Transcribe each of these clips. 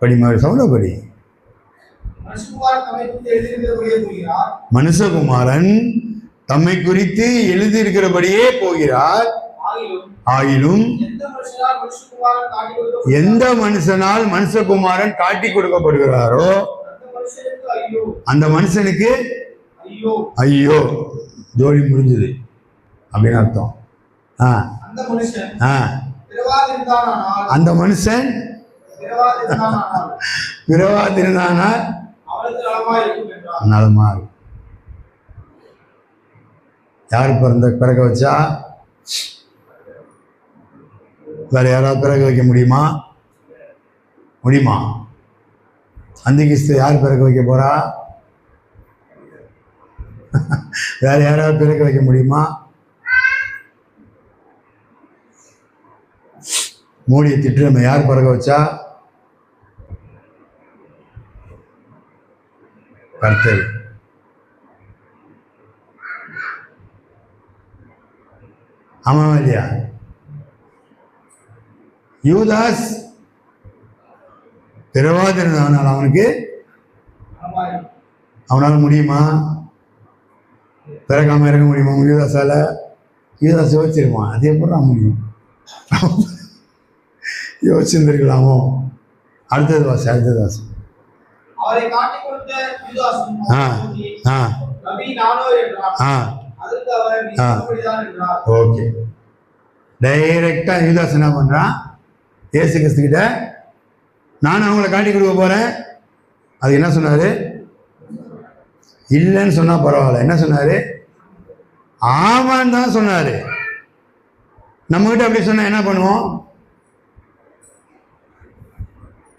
படிமாறு சவுண்டப்படி. மனுஷகுமாரன் தம்மை குறித்து எழுதியிருக்கிறபடியே போகிறார். ஆயிலும் எந்த மனுஷனால் மனுஷகுமாரன் காட்டி கொடுக்கப்படுகிறாரோ அந்த மனுஷனுக்கு ஐயோ, ஜோடி முடிஞ்சது அப்படின்னு அர்த்தம். அந்த மனுஷன் பிறவாதிருந்தானால் நலமா இருக்கும். யாரு பிறக்க வச்சா? வேற யாராவது பிறக்க வைக்க முடியுமா? அந்த கிறிஸ்து யார் பிறக்க வைக்க போறா? வேற யாராவது பிறக்க வைக்க முடியுமா? மோடியை திட்டு நம்ம யார் பிறக்க வச்சா? கர்த்தர். ஆமாவா இல்லையா? யூதாஸ் பிறவாதிருந்தவனால் அவனால முடியுமா? பிறக்காம இருக்க முடியுமா? யூதாஸ் யோசிச்சிருப்பான். அதே போல முடியும். யோசிச்சிருந்திருக்கலாமோ? அடுத்தது வாசி. ஓகே. டைரக்டா யூதாஸ் என்ன பண்றான்? இயேசு கிறிஸ்து கிட்ட நான் அவங்களை காட்டி கொடுக்க போறேன். அது என்ன சொன்னாரு? இல்லைன்னு சொன்னா பரவாயில்ல. என்ன சொன்னாரு? ஆமான்னு தான் சொன்னாரு. நம்ம கிட்ட அப்படி சொன்னா என்ன பண்ணுவோம்?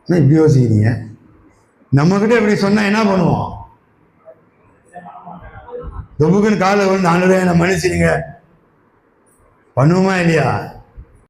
இப்படி யோசிக்கிறீங்க. நம்ம கிட்ட இப்படி சொன்னா என்ன பண்ணுவோம்? தொப்புக்குன்னு காலை வந்து ஆண்டவரே என்னை மன்னிச்சிடுங்க பண்ணுவோமா இல்லையா?